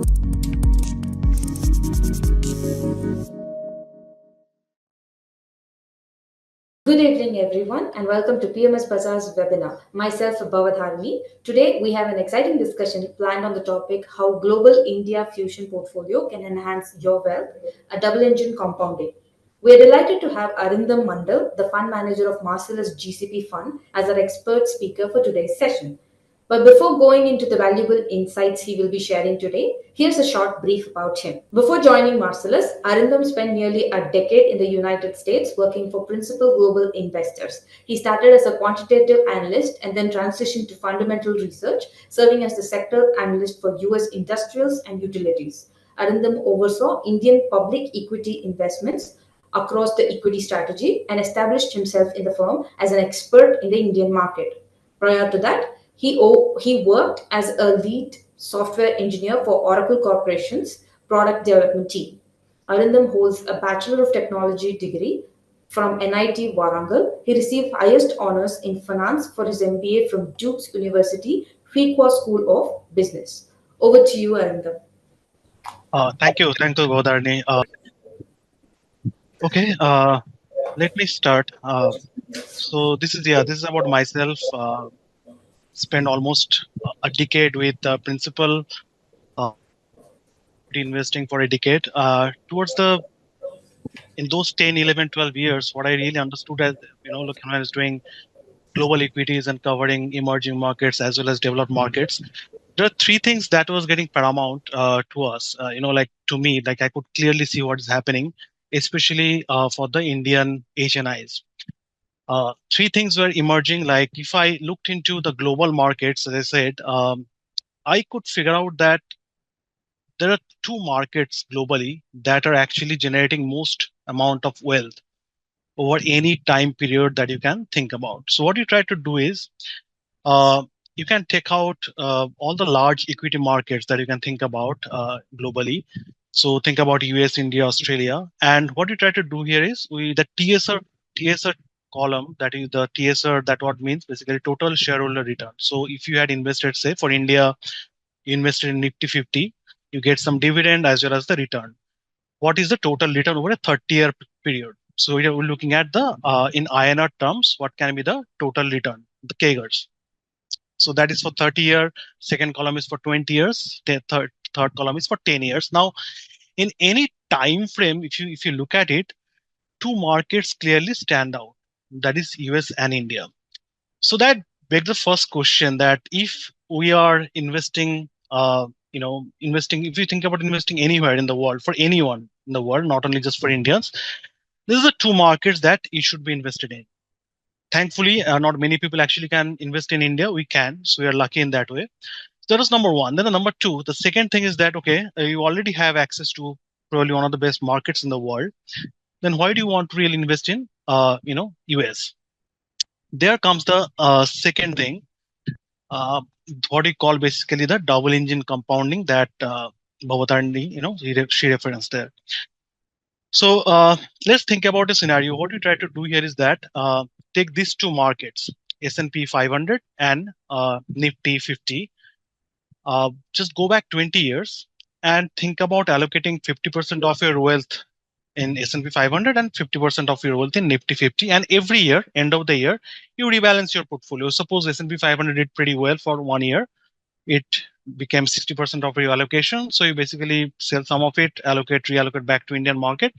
Good evening, everyone, and welcome to PMS Bazaar's webinar. Myself, Bhavadharani. Today, we have an exciting discussion planned on the topic how Global India Fusion Portfolio can enhance your wealth, a double engine compounding. We are delighted to have Arindam Mandal, the fund manager of Marcellus GCP Fund, as our expert speaker for today's session. But before going into the valuable insights he will be sharing today, here's a short brief about him. Before joining Marcellus, Arindam spent nearly a decade in the United States working for principal global investors. He started as a quantitative analyst and then transitioned to fundamental research, serving as the sector analyst for US industrials and utilities. Arindam oversaw Indian public equity investments across the equity strategy and established himself in the firm as an expert in the Indian market. Prior to that, he worked as a lead software engineer for Oracle Corporation's product development team. Arindam holds a Bachelor of Technology degree from NIT Warangal. He received highest honors in finance for his MBA from Duke's University, Fuqua School of Business. Over to you, Arindam. Thank you, Godharni. Okay, let me start. This is about myself. Spent almost a decade with principal investing for a decade. Towards the in those 10, 11, 12 years, what I really understood as look, when I was doing global equities and covering emerging markets as well as developed markets, there are three things that was getting paramount to us. Like to me, like I could clearly see what is happening, especially for the Indian HNIs. Three things were emerging. Like if I looked into the global markets, as I said, I could figure out that there are two markets globally that are actually generating most amount of wealth over any time period that you can think about. So what you try to do is uh, you can take out all the large equity markets that you can think about globally. So think about US, India, Australia. And what we try to do here is the TSR column, that is the TSR, that what means basically total shareholder return. So if you had invested, say for India, you invested in Nifty 50, you get some dividend as well as the return. What is the total return over a 30-year period? So we're looking at the in INR terms, what can be the total return, the CAGRs. So that is for 30-year. Second column is for 20 years. Third column is for 10 years. Now, in any time frame, if you look at it, two markets clearly stand out. That is US and India. So that begs the first question, that if we are investing, investing, if you think about investing anywhere in the world, for anyone in the world, not only just for Indians, these are the two markets that you should be invested in. Thankfully, not many people actually can invest in India. We can, so we are lucky in that way. So that is number one. Then the number two, the second thing is that, okay, you already have access to probably one of the best markets in the world. Then why do you want to really invest in, US? There comes the second thing, what we call basically the double engine compounding that Bhavatharani, she referenced there. So let's think about a scenario. What we try to do here is that take these two markets, S&P 500 and Nifty 50. Just go back 20 years and think about allocating 50% of your wealth in S&P 500 and 50% of your wealth in Nifty 50. And every year, end of the year, you rebalance your portfolio. Suppose S&P 500 did pretty well for 1 year. It became 60% of your allocation. So you basically sell some of it, reallocate back to Indian market.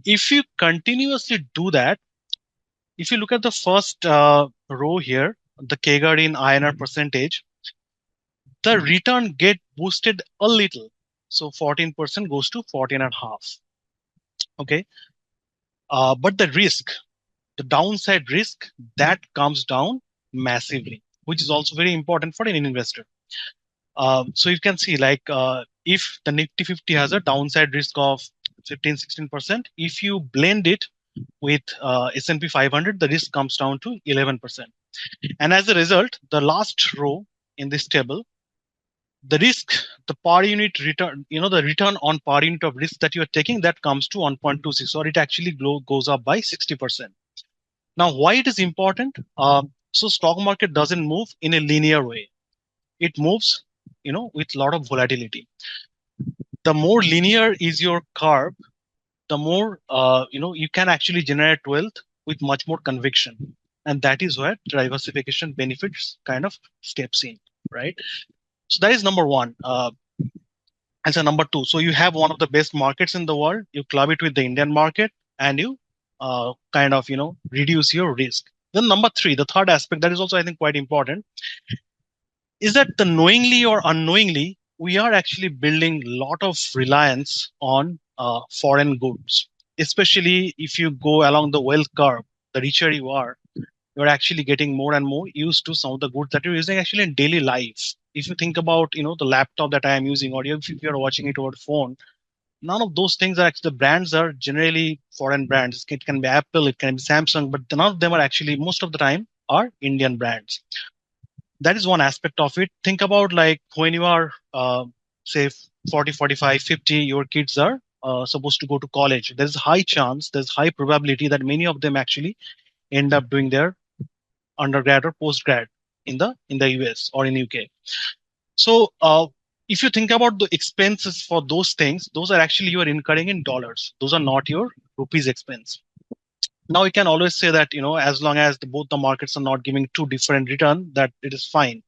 If you continuously do that, if you look at the first row here, the CAGR in INR percentage, the return get boosted a little. So 14% goes to 14.5. Okay. But the risk, the downside risk, that comes down massively, which is also very important for an investor. So you can see, like, if the Nifty 50 has a downside risk of 15-16%, if you blend it with S&P 500, the risk comes down to 11%. And as a result, the last row in this table, the risk, the per unit return, the return on per unit of risk that you are taking, that comes to 1.26, or it actually goes up by 60%. Now, why it is important? So stock market doesn't move in a linear way. It moves, with a lot of volatility. The more linear is your curve, the more you can actually generate wealth with much more conviction, and that is where diversification benefits kind of steps in, right? So that is number one. And so number two, so you have one of the best markets in the world, you club it with the Indian market, and you kind of reduce your risk. Then number three, the third aspect that is also I think quite important, is that the knowingly or unknowingly we are actually building a lot of reliance on foreign goods, especially if you go along the wealth curve. The richer you are, you're actually getting more and more used to some of the goods that you're using actually in daily life. If you think about the laptop that I am using, or if you're watching it over phone, none of those things are actually, the brands are generally foreign brands. It can be Apple, it can be Samsung, but none of them are actually, most of the time, are Indian brands. That is one aspect of it. Think about like when you are say 40, 45, 50, your kids are supposed to go to college. There's high chance, there's high probability that many of them actually end up doing their undergrad or postgrad in the US or in UK. So if you think about the expenses for those things, those are actually you are incurring in dollars. Those are not your rupees expense. Now you can always say that as long as both the markets are not giving too different return, that it is fine.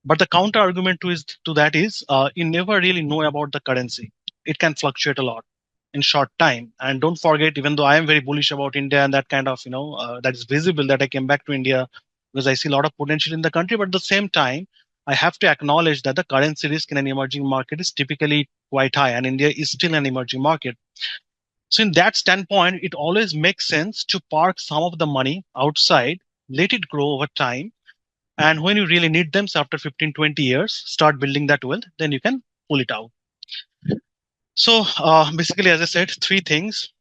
But the counter argument to that is you never really know about the currency. It can fluctuate a lot in short time. And don't forget, even though I am very bullish about India and that kind of, that is visible that I came back to India because I see a lot of potential in the country. But at the same time, I have to acknowledge that the currency risk in an emerging market is typically quite high, and India is still an emerging market. So, in that standpoint, it always makes sense to park some of the money outside, let it grow over time, and when you really need them, so after 15, 20 years, start building that wealth, then you can pull it out. So basically, as I said, three things: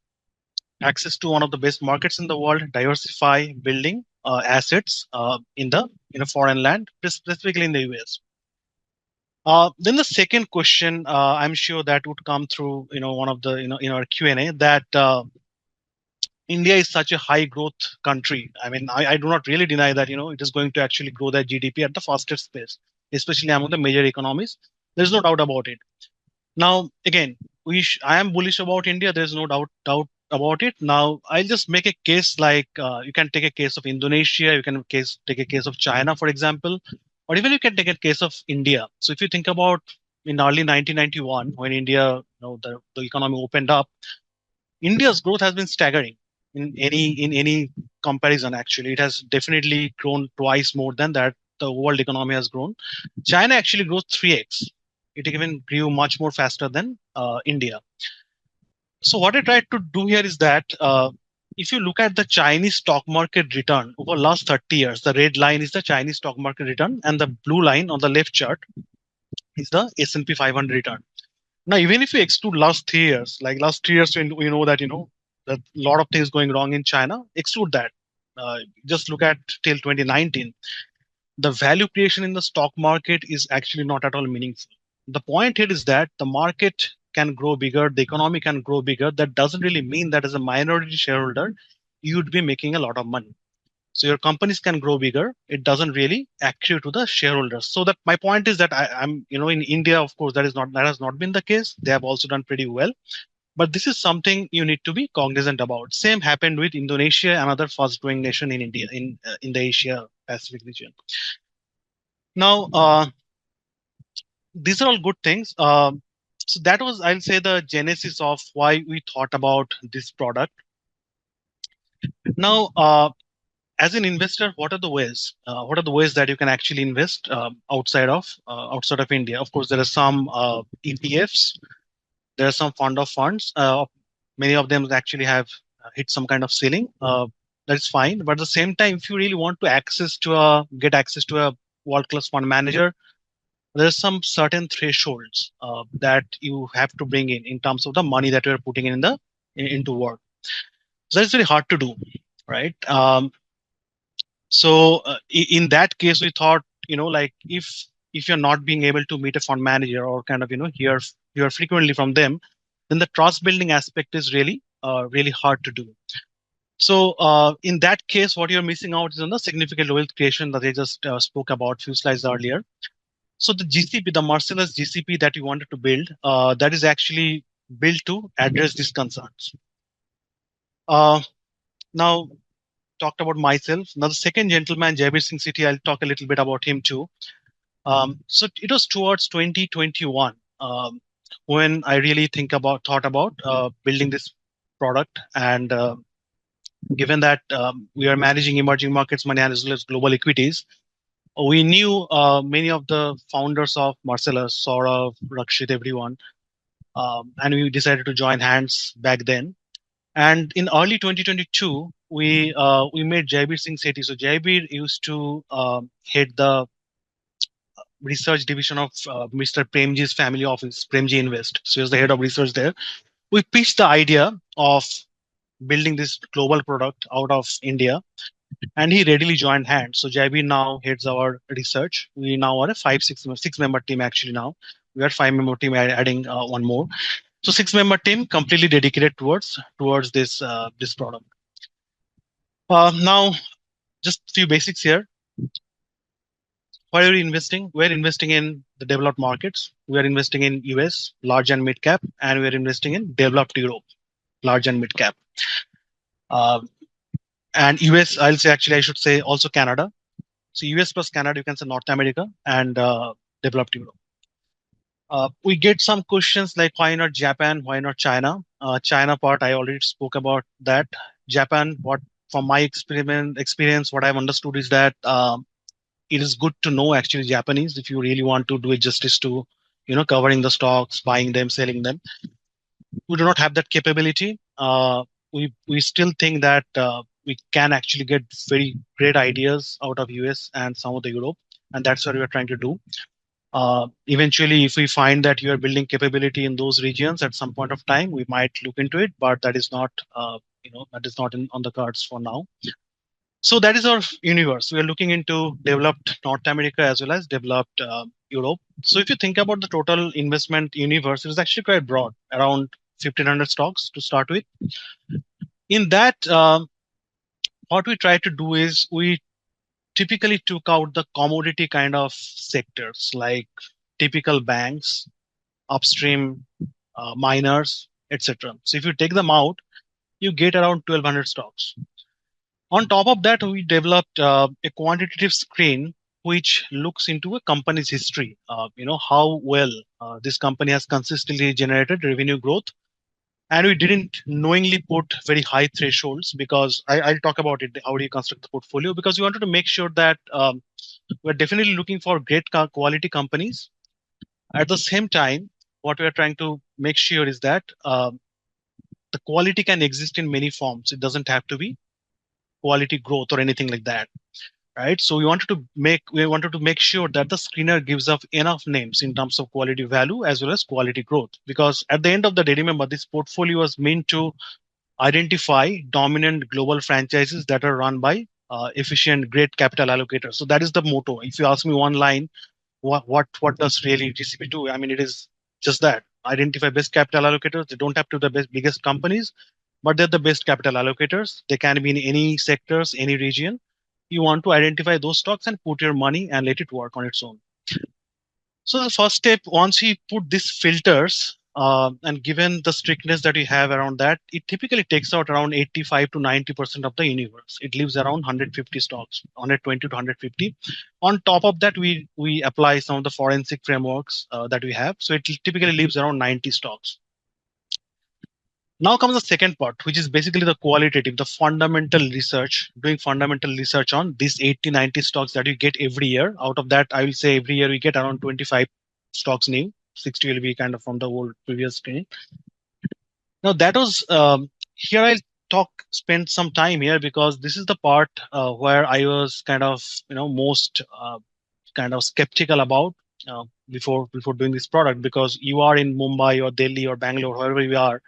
access to one of the best markets in the world, diversify building assets in a foreign land, specifically in the US. Then the second question, I'm sure that would come through, one of the, in our Q&A, that India is such a high growth country. I mean, I do not really deny that, it is going to actually grow their GDP at the fastest pace, especially among the major economies. There's no doubt about it. Now, again, I am bullish about India. There's no doubt about it. Now, I'll just make a case like you can take a case of Indonesia, you can take a case of China, for example, or even you can take a case of India. So if you think about in early 1991, when India, the economy opened up, India's growth has been staggering in any comparison. Actually, it has definitely grown twice more than that the world economy has grown. China actually grows 3x. It even grew much more faster than India. So what I tried to do here is that if you look at the Chinese stock market return over last 30 years, the red line is the Chinese stock market return, and the blue line on the left chart is the S&P 500 return. Now, even if you exclude last 3 years, like last 3 years, we know that that a lot of things going wrong in China. Exclude that. Just look at till 2019. The value creation in the stock market is actually not at all meaningful. The point here is that the market can grow bigger, the economy can grow bigger. That doesn't really mean that as a minority shareholder, you'd be making a lot of money. So your companies can grow bigger. It doesn't really accrue to the shareholders. So that my point is that I'm, in India, of course, that has not been the case. They have also done pretty well. But this is something you need to be cognizant about. Same happened with Indonesia, another fast-growing nation in India, in the Asia Pacific region. Now, these are all good things. So that was, I'll say, the genesis of why we thought about this product. Now, as an investor, what are the ways? What are the ways that you can actually invest outside of India? Of course, there are some ETFs. There are some fund of funds. Many of them actually have hit some kind of ceiling. That's fine. But at the same time, if you really want to get access to a world-class fund manager, there's some certain thresholds that you have to bring in terms of the money that you're putting into work. So that's very hard to do, right? So in that case, we thought, like if you're not being able to meet a fund manager or kind of hear frequently from them, then the trust building aspect is really hard to do. So in that case, what you're missing out is on the significant wealth creation that I just spoke about a few slides earlier. So the GCP, the Marcellus GCP that we wanted to build, that is actually built to address these concerns. Uh, Now, talked about myself. Now, the second gentleman, Jaibir Singh City, I'll talk a little bit about him too. So it was towards 2021 when I really thought about building this product. And given that we are managing emerging markets money as well as global equities, we knew many of the founders of Marcellus, Saurav, Rakshit, everyone, and we decided to join hands back then. And in early 2022, we made Jaibir Singh Sethi. So Jaibir used to head the research division of Mr. Premji's family office, Premji Invest. So he was the head of research there. We pitched the idea of building this global product out of India, and he readily joined hands. So Jaibir now heads our research. We now are a six member team actually now. We are 5 member team adding one more. So 6 member team completely dedicated towards this product. Now, just few basics here. Where are we investing? We're investing in the developed markets. We are investing in US, large and mid cap, and we are investing in developed Europe, large and mid cap. Uh, and US, I'll say actually, I should say also Canada. So US plus Canada, you can say North America and developed Europe. We get some questions like why not Japan, why not China? China part, I already spoke about that. Japan, what from my experience, what I've understood is that it is good to know actually Japanese if you really want to do it justice to, covering the stocks, buying them, selling them. We do not have that capability. We still think that we can actually get very great ideas out of US and some of the Europe, and that's what we are trying to do. Eventually, if we find that you are building capability in those regions at some point of time, we might look into it, but that is not, on the cards for now. So that is our universe. We are looking into developed North America as well as developed Europe. So if you think about the total investment universe, it is actually quite broad, around 1,500 stocks to start with. In that, what we try to do is we typically took out the commodity kind of sectors like typical banks, upstream, miners, etc. So if you take them out, you get around 1,200 stocks. On top of that, we developed a quantitative screen which looks into a company's history. How well this company has consistently generated revenue growth. And we didn't knowingly put very high thresholds because I'll talk about it. How do you construct the portfolio? Because we wanted to make sure that we're definitely looking for great quality companies. At the same time, what we are trying to make sure is that the quality can exist in many forms. It doesn't have to be quality growth or anything like that, right? So we wanted to make sure that the screener gives us enough names in terms of quality value as well as quality growth, because at the end of the day, remember, this portfolio was meant to identify dominant global franchises that are run by efficient great capital allocators. So that is the motto. If you ask me one line, what does really GCP do? I mean, it is just that: identify best capital allocators. They don't have to be the biggest companies, but they're the best capital allocators. They can be in any sectors, any region. You want to identify those stocks and put your money and let it work on its own. So the first step, once we put these filters, and given the strictness that we have around that, it typically takes out around 85 to 90% of the universe. It leaves around 150 stocks, 120 to 150. On top of that, we apply some of the forensic frameworks that we have. So it typically leaves around 90 stocks. Now comes the second part, which is basically the qualitative, the fundamental research, doing fundamental research on these 80, 90 stocks that you get every year. Out of that, I will say every year we get around 25 stocks new. 60 will be kind of from the old previous screen. Now that was, here I'll spend some time here because this is the part where I was kind of, most kind of skeptical about before doing this product, because you are in Mumbai or Delhi or Bangalore, wherever you are,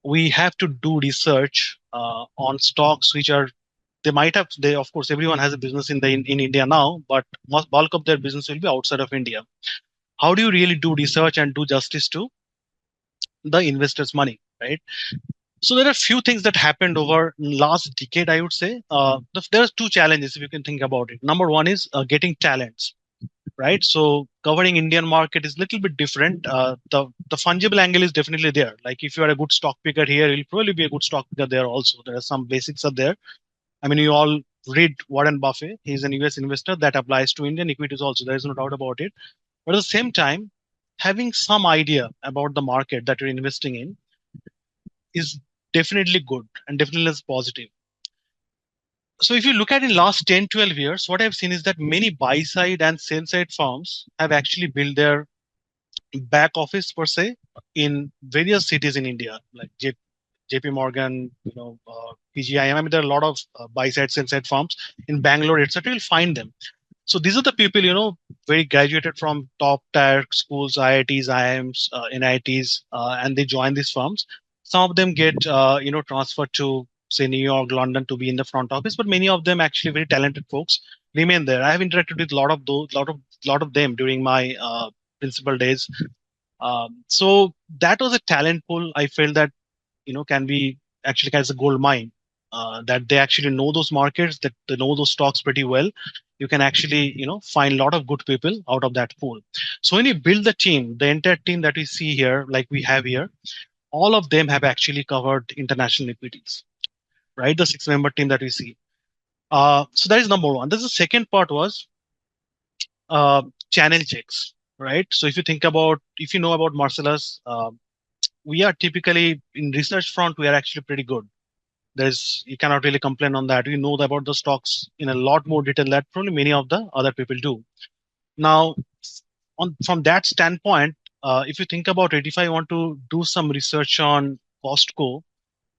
we have to do research on stocks which are, they of course everyone has a business in India now, but most bulk of their business will be outside of India. How do you really do research and do justice to the investors' money, right? So there are a few things that happened over last decade, I would say. There are two challenges if you can think about it. Number one is getting talents. right? So covering Indian market is a little bit different. The fungible angle is definitely there. Like if you are a good stock picker here, you'll probably be a good stock picker there also. There are some basics are there. I mean, you all read Warren Buffett. He's an US investor. That applies to Indian equities also. There is no doubt about it. But at the same time, having some idea about the market that you're investing in is definitely good and definitely is positive. So if you look at in last 10, 12 years, what I've seen is that many buy side and sell side firms have actually built their back office per se in various cities in India, like JP Morgan, PGIM. I mean, there are a lot of buy side, sell side firms in Bangalore, etc. You'll find them. So these are the people, very graduated from top tier schools, IITs, IIMs, NITs, and they join these firms. Some of them get, transferred to say New York, London to be in the front office, but many of them actually very talented folks remain there. I have interacted with a lot of those, lot of them during my principal days. So that was a talent pool. I felt that can be actually as a gold mine, that they actually know those markets, that they know those stocks pretty well. You can actually find a lot of good people out of that pool. So when you build the team, the entire team that we see here, like we have here, all of them have actually covered international equities, right? The 6-member team that we see. So that is number one. This is the second part was uh, channel checks, right? So if you know about Marcellus, we are typically in research front, we are actually pretty good. There's You cannot really complain on that. We know about the stocks in a lot more detail that probably many of the other people do. Now, on from that standpoint, if you think about it, if I want to do some research on Costco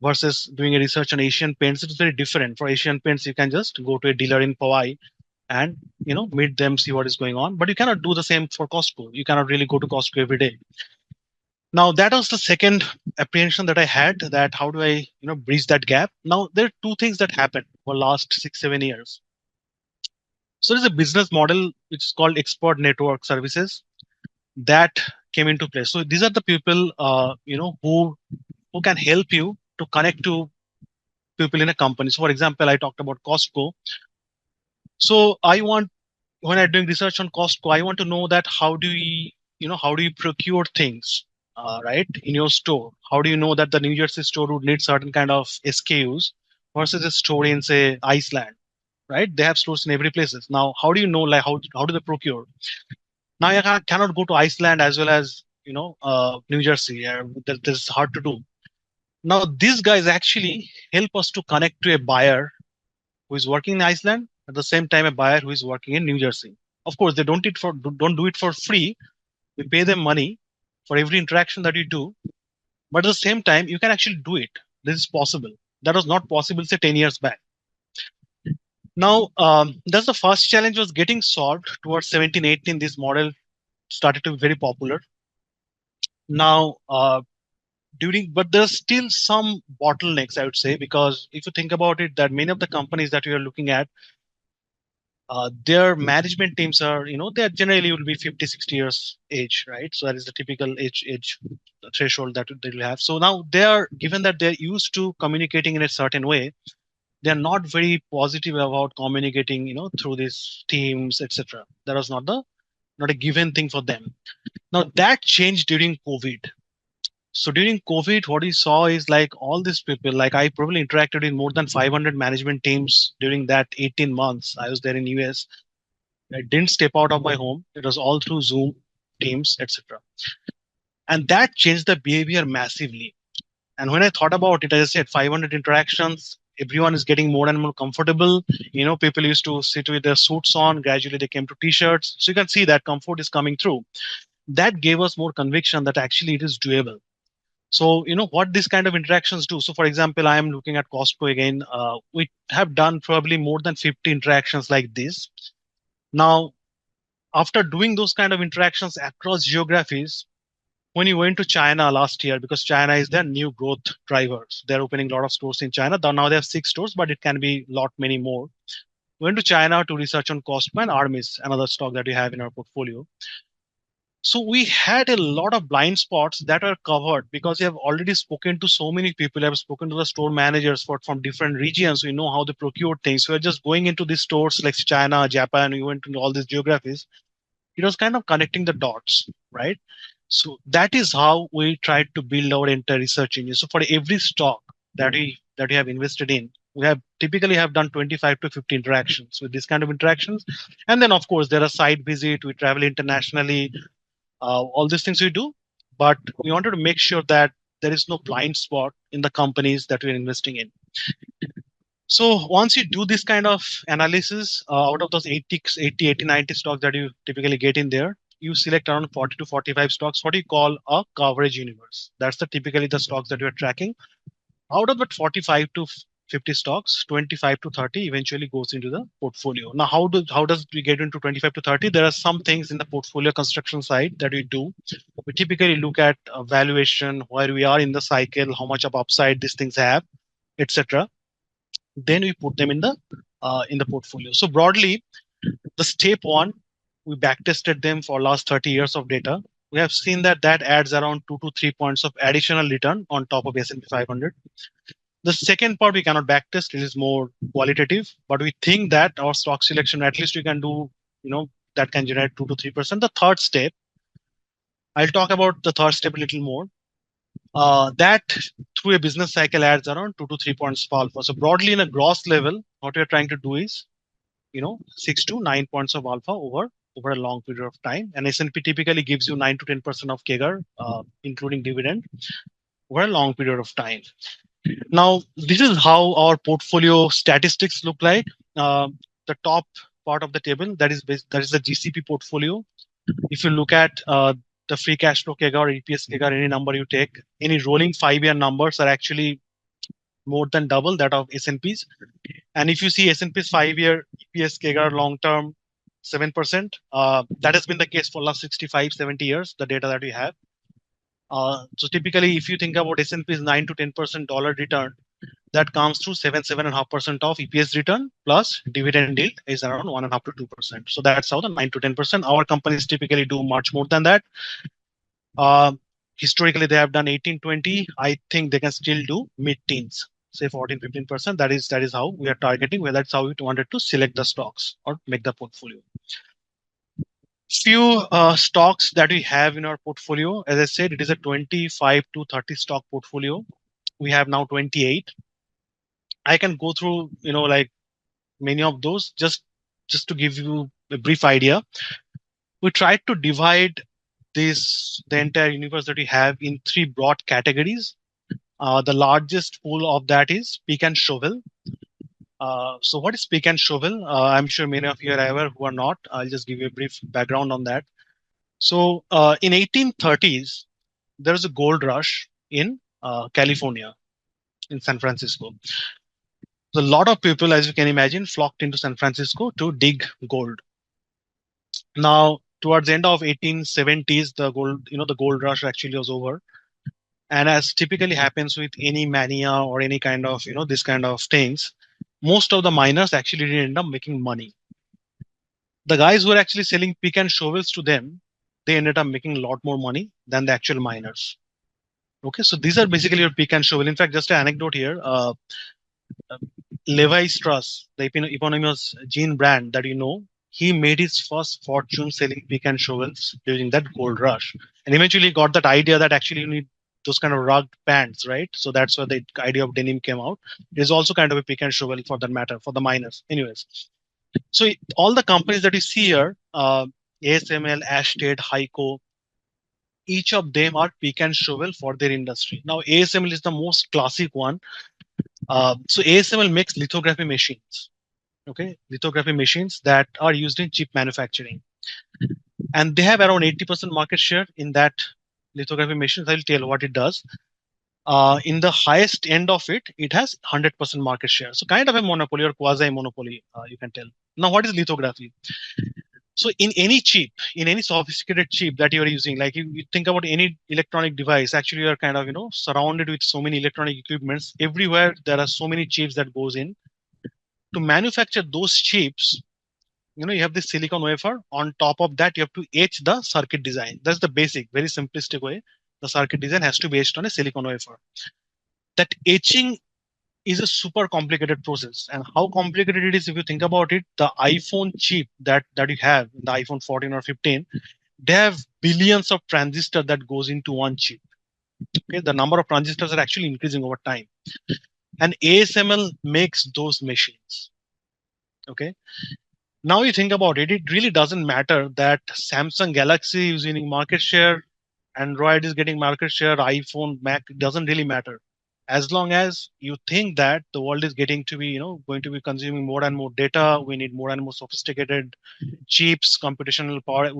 versus doing a research on Asian Paints, it's very different. For Asian Paints, you can just go to a dealer in Powai and meet them, see what is going on. But you cannot do the same for Costco. You cannot really go to Costco every day. Now that was the second apprehension that I had, that how do I bridge that gap. Now there are two things that happened for last 6 7 years. So there's a business model which is called expert network services that came into place. So these are the people who can help you to connect to people in a company. So for example, I talked about Costco. So I want, when I'm doing research on Costco, I want to know that how do you procure things, right, in your store? How do you know that the New Jersey store would need certain kind of SKUs versus a store in say Iceland, right? They have stores in every places. Now, how do you know, like how do they procure? Now you cannot go to Iceland as well as New Jersey. This is hard to do. Now these guys actually help us to connect to a buyer who is working in Iceland, at the same time a buyer who is working in New Jersey. Of course, they don't do it for free. We pay them money for every interaction that you do, but at the same time, you can actually do it. This is possible. That was not possible say 10 years back. Now, that's the first challenge was getting solved towards 17, 18. This model started to be very popular. Now, but there's still some bottlenecks, I would say, because if you think about it, that many of the companies that we are looking at, their management teams are, they generally will be 50, 60 years age, right? So that is the typical age threshold that they will have. So now they are, given that they're used to communicating in a certain way, they're not very positive about communicating, through these teams, etc. That was not a given thing for them. Now that changed during COVID. So during COVID, what we saw is like all these people, like I probably interacted in more than 500 management teams during that 18 months. I was there in US. I didn't step out of my home. It was all through Zoom, Teams, etc. And that changed the behavior massively. And when I thought about it, as I said, 500 interactions, everyone is getting more and more comfortable. People used to sit with their suits on. Gradually, they came to t-shirts. So you can see that comfort is coming through. That gave us more conviction that actually it is doable. So, what these kind of interactions do. So, for example, I am looking at Costco again. We have done probably more than 50 interactions like this. Now, after doing those kind of interactions across geographies, when you went to China last year, because China is their new growth drivers, they're opening a lot of stores in China. Now they have 6 stores, but it can be a lot many more. Went to China to research on Costco and Armis, another stock that we have in our portfolio. So we had a lot of blind spots that are covered because we have already spoken to so many people. I've spoken to the store managers from different regions. We know how they procure things. So we're just going into these stores like China, Japan. We went to all these geographies. It was kind of connecting the dots, right? So that is how we tried to build our entire research engine. So for every stock that we have invested in, we have typically have done 25 to 50 interactions with this kind of interactions. And then of course there are site visit, we travel internationally, all these things we do. But we wanted to make sure that there is no blind spot in the companies that we're investing in. So once you do this kind of analysis, out of those 80, 90 stocks that you typically get in there, you select around 40 to 45 stocks, what you call a coverage universe. That's the typically the stocks that you're tracking. Out of that 45 to 50 stocks, 25 to 30 eventually goes into the portfolio. Now, how does we get into 25 to 30? There are some things in the portfolio construction side that we do. We typically look at valuation, where we are in the cycle, how much of upside these things have, etc. Then we put them in the portfolio. So broadly, the step one, we back tested them for last 30 years of data. We have seen that that adds around 2 to 3 points of additional return on top of S&P 500. The second part we cannot backtest; it is more qualitative. But we think that our stock selection, at least we can do, that can generate 2 to 3%. The third step, I'll talk about the third step a little more. That through a business cycle adds around 2 to 3 points of alpha. So broadly, in a gross level, what we are trying to do is, 6 to 9 points of alpha over a long period of time. And S&P typically gives you 9 to 10% of CAGR, including dividend, over a long period of time. Now, this is how our portfolio statistics look like. The top part of the table, that is the GCP portfolio. If you look at the free cash flow CAGR, EPS CAGR, any number you take, any rolling 5-year numbers are actually more than double that of S&Ps. And if you see S&P's 5-year EPS CAGR long term 7%, that has been the case for last 65, 70 years, the data that we have. So typically, if you think about S&P's 9 to 10% dollar return, that comes through 7.5% of EPS return plus dividend yield is around 1.5 to 2%. So that's how the 9 to 10%. Our companies typically do much more than that. Uh, Historically, they have done 18, 20. I think they can still do mid-teens, say 14, 15%. That is how we are targeting. Well, that's how we wanted to select the stocks or make the portfolio. Few stocks that we have in our portfolio. As I said, it is a 25 to 30 stock portfolio. We have now 28. I can go through, like many of those just to give you a brief idea. We tried to divide the entire universe that we have in three broad categories. The largest pool of that is pick and shovel. So what is pick and shovel? I'm sure many of you are aware. Who are not, I'll just give you a brief background on that. So in 1830s, there was a gold rush in California, in San Francisco. So a lot of people, as you can imagine, flocked into San Francisco to dig gold. Now, towards the end of 1870s, the gold rush actually was over. And as typically happens with any mania or any kind of, this kind of things, most of the miners actually didn't end up making money. The guys who were actually selling pick and shovels to them, they ended up making a lot more money than the actual miners. Okay, so these are basically your pick and shovel. In fact, just an anecdote here. Levi Strauss, the eponymous jean brand that he made his first fortune selling pick and shovels during that gold rush, and eventually got that idea that actually you need those kind of rugged pants, right? So that's where the idea of denim came out. It is also kind of a pick and shovel for that matter for the miners. Anyways, so all the companies that you see here, ASML, Ashtead, Heiko, each of them are pick and shovel for their industry. Now, ASML is the most classic one. So ASML makes lithography machines. Okay, lithography machines that are used in chip manufacturing, and they have around 80% market share in that lithography machines. I'll tell what it does. In the highest end of it, it has 100% market share. So kind of a monopoly or quasi monopoly, you can tell. Now, what is lithography? So in any chip, in any sophisticated chip that you're using, like you think about any electronic device, actually you're kind of, surrounded with so many electronic equipments. Everywhere there are so many chips that goes in. To manufacture those chips, you have this silicon wafer. On top of that, you have to etch the circuit design. That's the basic, very simplistic way. The circuit design has to be etched on a silicon wafer. That etching is a super complicated process. And how complicated it is, if you think about it, the iPhone chip that you have, the iPhone 14 or 15, they have billions of transistors that goes into one chip. Okay, the number of transistors are actually increasing over time, and ASML makes those machines. Okay, now you think about it, it really doesn't matter that Samsung Galaxy is winning market share, Android is getting market share, iPhone, Mac, it doesn't really matter. As long as you think that the world is getting to be, going to be consuming more and more data, we need more and more sophisticated chips, computational power,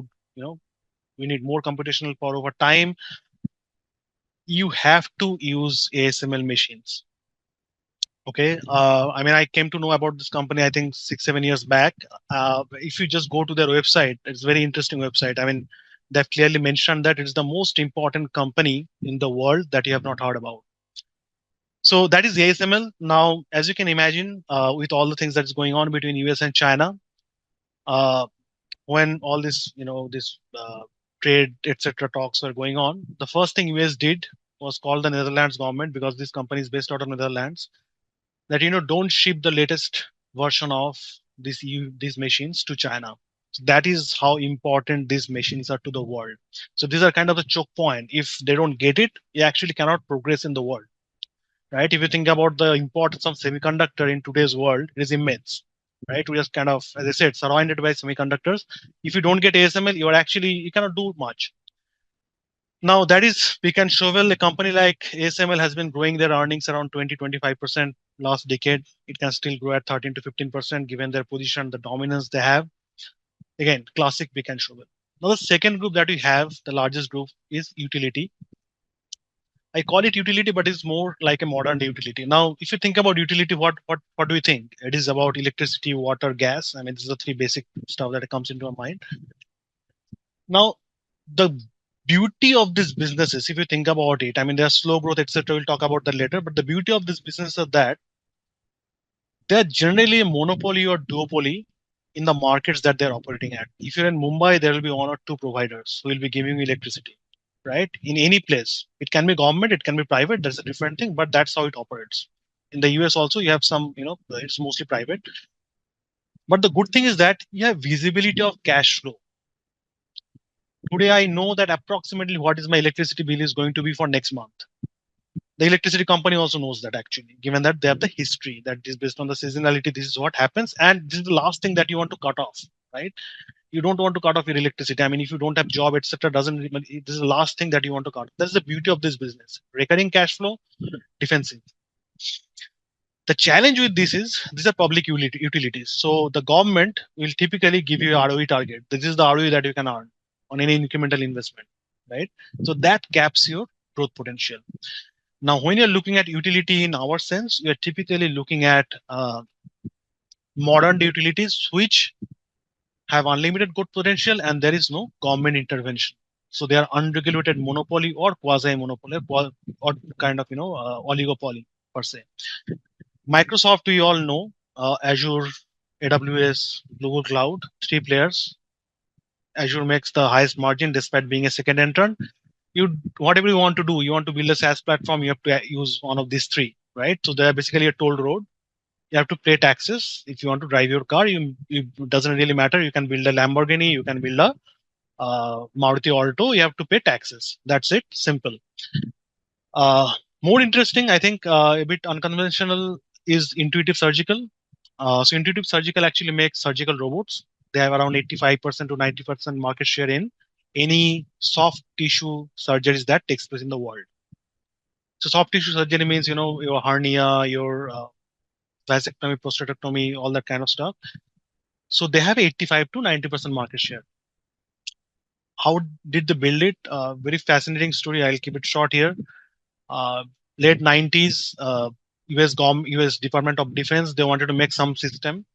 we need more computational power over time. You have to use ASML machines. Okay. I mean, I came to know about this company, I think 6, 7 years back. If you just go to their website, it's a very interesting website. I mean, they've clearly mentioned that it's the most important company in the world that you have not heard about. So that is ASML. Now, as you can imagine, with all the things that's going on between US and China, uh, when all this, this trade, etc., talks were going on, the first thing US did was call the Netherlands government, because this company is based out of Netherlands, that don't ship the latest version of these machines to China. So that is how important these machines are to the world. So these are kind of the choke point. If they don't get it, you actually cannot progress in the world, right? If you think about the importance of semiconductor in today's world, it is immense, right? We just kind of, as I said, surrounded by semiconductors. If you don't get ASML, you cannot do much. Now that is pick and shovel. A company like ASML has been growing their earnings around 20-25% last decade. It can still grow at 13 to 15% given their position, the dominance they have. Again, classic pick and shovel. Now the second group that we have, the largest group, is utility. I call it utility, but it's more like a modern day utility. Now, if you think about utility, what do you think? It is about electricity, water, gas. I mean, these are the three basic stuff that comes into our mind. Now, the beauty of this businesses, if you think about it, I mean, there's slow growth, etc. We'll talk about that later. But the beauty of this business is that they're generally a monopoly or duopoly in the markets that they're operating at. If you're in Mumbai, there will be one or two providers who will be giving you electricity, right? In any place, it can be government, it can be private. That's a different thing, but that's how it operates. In the US also, you have some, it's mostly private. But the good thing is that you have visibility of cash flow. Today, I know that approximately what is my electricity bill is going to be for next month. The electricity company also knows that, actually, given that they have the history that is based on the seasonality. This is what happens, and this is the last thing that you want to cut off, right? You don't want to cut off your electricity. I mean, if you don't have job, etc., doesn't this is the last thing that you want to cut. That's the beauty of this business: recurring cash flow, defensive. The challenge with this is these are public utilities, so the government will typically give you a ROE target. This is the ROE that you can earn on any incremental investment, right? So that caps your growth potential. Now, when you're looking at utility in our sense, you're typically looking at modern utilities which have unlimited growth potential and there is no government intervention. So they are unregulated monopoly or quasi-monopoly or kind of oligopoly per se. Microsoft, we all know, Azure, AWS, Google Cloud, three players. Azure makes the highest margin despite being a second entrant. You whatever you want to do, you want to build a SaaS platform, you have to use one of these three, right? So they're basically a toll road. You have to pay taxes. If you want to drive your car, it doesn't really matter. You can build a Lamborghini, you can build a Maruti Alto. You have to pay taxes. That's it. Simple. Uh, More interesting, I think, a bit unconventional is Intuitive Surgical. So Intuitive Surgical actually makes surgical robots. They have around 85% to 90% market share in any soft tissue surgeries that takes place in the world. So soft tissue surgery means your hernia, your vasectomy, prostatectomy, all that kind of stuff. So they have 85 to 90% market share. How did they build it? Very fascinating story. I'll keep it short here. Uh, Late 90s, US Department of Defense, they wanted to make some system.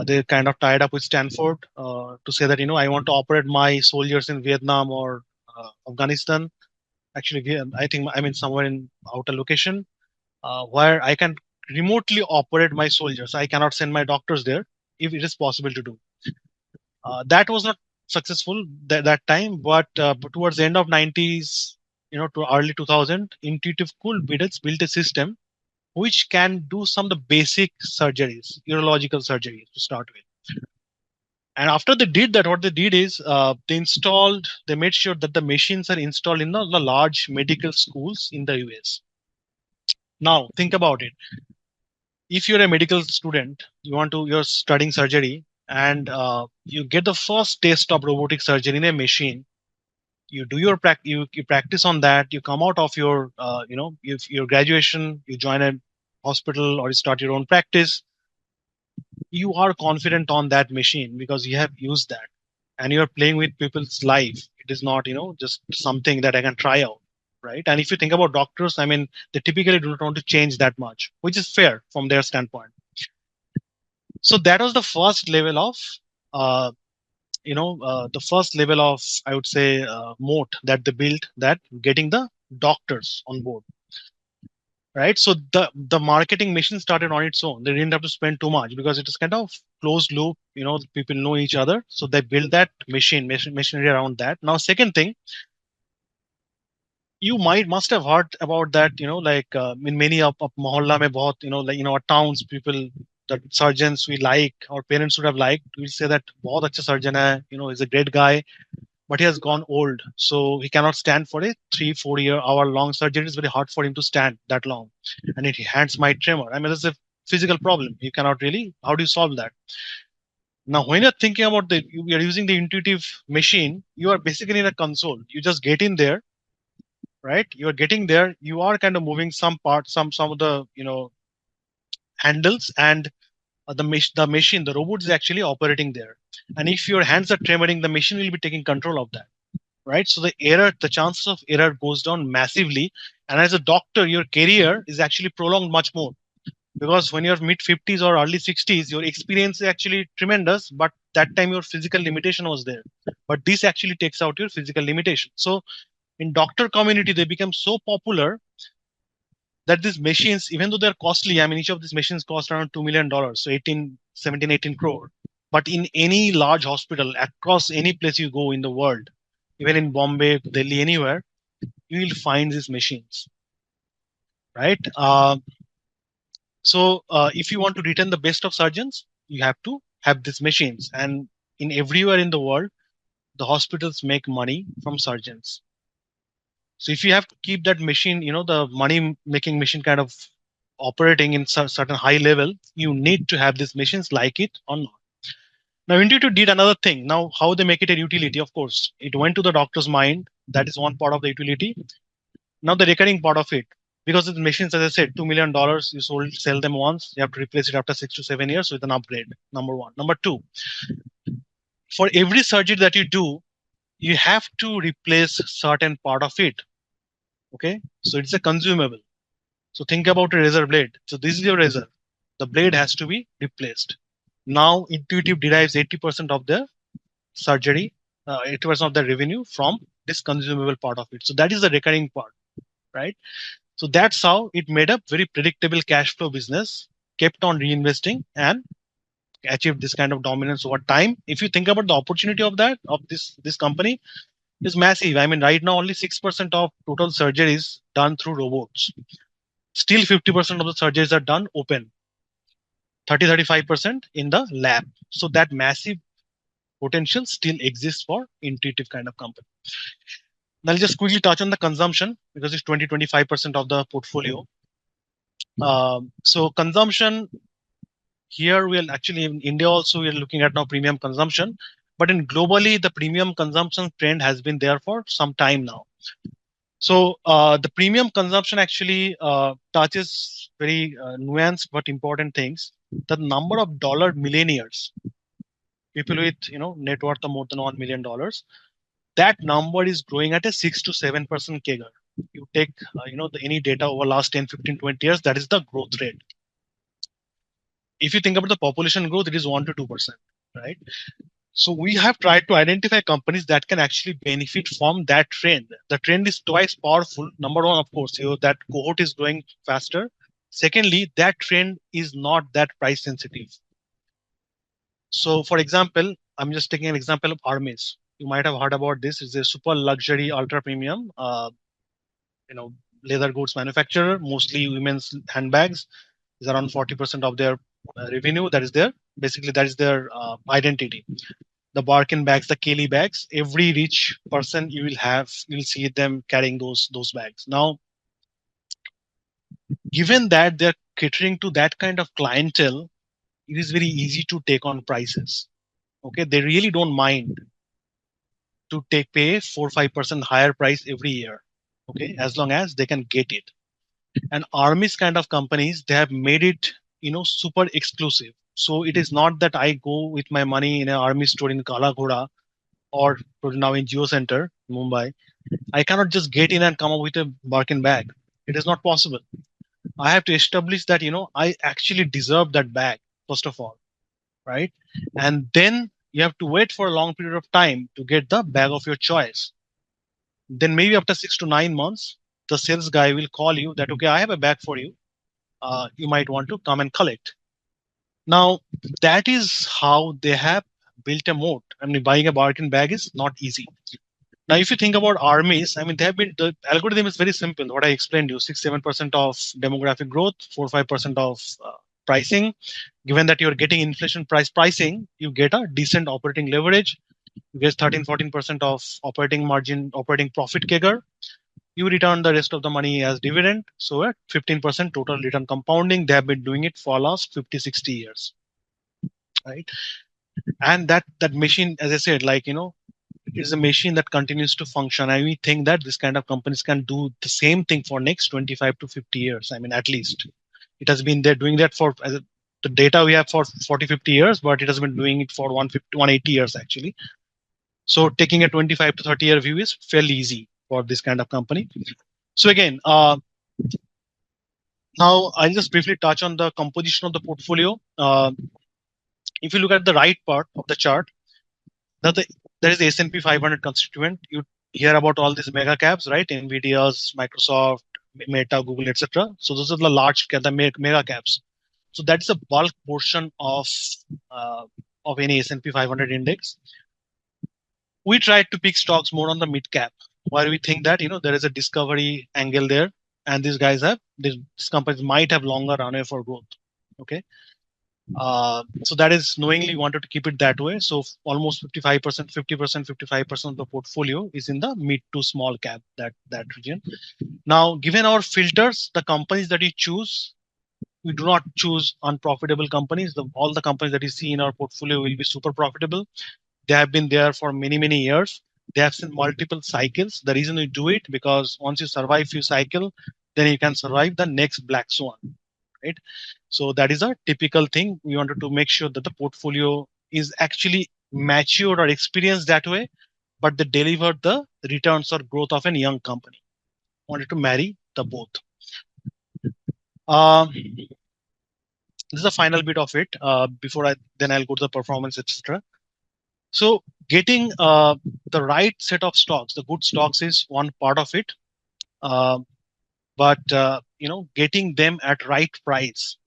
They kind of tied up with Stanford to say that I want to operate my soldiers in Vietnam or Afghanistan. Actually, I think I mean somewhere in outer location where I can remotely operate my soldiers. I cannot send my doctors there if it is possible to do. That was not successful that time, but towards the end of 90s, to early 2000, Intuitive Cool built a system which can do some of the basic surgeries, urological surgeries to start with. And after they did that, what they did is they made sure that the machines are installed in the large medical schools in the US. Now, think about it. If you're a medical student, you're studying surgery, and you get the first taste of robotic surgery in a machine. You do you practice on that. You come out of your your graduation. You join a hospital or you start your own practice. You are confident on that machine because you have used that, and you're playing with people's life. It is not just something that I can try out, right? And if you think about doctors, I mean, they typically do not want to change that much, which is fair from their standpoint. So that was the first level of uh, the first level of, I would say, moat that they built, that getting the doctors on board, right? So the marketing mission started on its own. They didn't have to spend too much because it is kind of closed loop. People know each other, so they build that machinery around that. Now, second thing, you must have heard about that, like in many of mohalla mein bahut, like our towns, people, that surgeons we like, our parents would have liked, we say that bahut acha surgeon hai, is a great guy, but he has gone old, so he cannot stand for a 3 4 hour long surgery. It's very hard for him to stand that long, and his hands might tremor. I mean, it's a physical problem. You cannot really, how do you solve that? Now, when you're thinking about you are using the intuitive machine, you are basically in a console. You just get in there, right? You are getting there. You are kind of moving some parts, some of the handles, and the robot is actually operating there. And if your hands are tremoring, the machine will be taking control of that, right? So the chances of error goes down massively. And as a doctor, your career is actually prolonged much more, because when you're mid 50s or early 60s, your experience is actually tremendous, but that time your physical limitation was there. But this actually takes out your physical limitation. So in doctor community, they become so popular that these machines, even though they're costly, I mean, each of these machines cost around $2 million, so 18 crore. But in any large hospital across any place you go in the world, even in Bombay, Delhi, anywhere, you will find these machines, right? So if you want to retain the best of surgeons, you have to have these machines. And in everywhere in the world, the hospitals make money from surgeons. So if you have to keep that machine, the money making machine kind of operating in certain high level, you need to have these machines, like it or not. Now, Intuitive did another thing. Now, how they make it a utility, of course, it went to the doctor's mind. That is one part of the utility. Now, the recurring part of it, because the machines, as I said, $2 million, you sell them once, you have to replace it after 6 to 7 years with an upgrade. Number one. Number two, for every surgery that you do, you have to replace certain part of it. Okay, so it's a consumable. So think about a razor blade. So this is your razor. The blade has to be replaced. Now, Intuitive derives 80% of the surgery, 80% of the revenue from this consumable part of it. So that is the recurring part, right? So that's how it made a very predictable cash flow business, kept on reinvesting, and achieved this kind of dominance over time. If you think about the opportunity of this company, is massive. I mean, right now only 6% of total surgeries done through robots. Still 50% of the surgeries are done open, 35% in the lab. So that massive potential still exists for Intuitive kind of company. Now, I'll just quickly touch on the consumption because it's 20-25% of the portfolio. So consumption here, we'll actually in India also we're looking at now premium consumption, but in globally the premium consumption trend has been there for some time now. So the premium consumption actually touches very nuanced but important things. The number of dollar millionaires, people with net worth of more than $1 million, that number is growing at a 6 to 7% CAGR. You take any data over last 10, 15, 20 years, that is the growth rate. If you think about the population growth, it is 1 to 2%, right? So we have tried to identify companies that can actually benefit from that trend. The trend is twice powerful. Number one, of course, that cohort is growing faster. Secondly, that trend is not that price sensitive. So, for example, I'm just taking an example of Hermes. You might have heard about this. It's a super luxury, ultra premium, leather goods manufacturer, mostly women's handbags. Is around 40% of their revenue. That is their basically that is their identity. The Birkin bags, the Kelly bags. Every rich person you will see them carrying those bags. Now, given that they're catering to that kind of clientele, it is very easy to take on prices. Okay, they really don't mind to take pay 4 5% higher price every year. Okay, as long as they can get it. And armies kind of companies, they have made it super exclusive. So it is not that I go with my money in an army store in Kala Ghoda or now in Geo Center, Mumbai. I cannot just get in and come up with a Birkin bag. It is not possible. I have to establish that I actually deserve that bag first of all, right? And then you have to wait for a long period of time to get the bag of your choice. Then maybe after 6 to 9 months, the sales guy will call you that okay, I have a bag for you. You might want to come and collect. Now that is how they have built a moat. I mean, buying a Birkin bag is not easy. Now, if you think about armies, I mean, they have been the algorithm is very simple. What I explained to you: 6 7% of demographic growth, 4 5% of pricing. Given that you're getting inflation price pricing, you get a decent operating leverage. You get 13 14% of operating margin, operating profit CAGR. You return the rest of the money as dividend. So at 15% total return compounding, they have been doing it for last 50 60 years, right? And that machine, as I said, like is a machine that continues to function. And we think that this kind of companies can do the same thing for next 25 to 50 years. I mean, at least it has been there doing that for the data we have for 40 50 years, but it has been doing it for 150 180 years actually. So taking a 25 to 30-year view is fairly easy for this kind of company. So again, now I'll just briefly touch on the composition of the portfolio. If you look at the right part of the chart, now there is the S&P 500 constituent. You hear about all these mega caps, right? Nvidia's, Microsoft, Meta, Google, etc. So those are the large cap, the mega caps. So that's a bulk portion uh, of any S&P 500 index. We tried to pick stocks more on the mid cap, where we think that there is a discovery angle there, and these guys have these companies might have longer runway for growth. Okay, so that is knowingly wanted to keep it that way. So almost 55%, 50%, 55% of the portfolio is in the mid to small cap, that region. Now, given our filters, the companies that you choose, we do not choose unprofitable companies. All the companies that you see in our portfolio will be super profitable. They have been there for many many years. They have seen multiple cycles. The reason we do it because once you survive few cycle, then you can survive the next black swan, right? So that is a typical thing. We wanted to make sure that the portfolio is actually matured or experienced that way, but they deliver the returns or growth of a young company. Wanted to marry the both. This is the final bit of it. Before I then I'll go to the performance, etc. So getting the right set of stocks, the good stocks is one part of it. Uh, but getting them at right price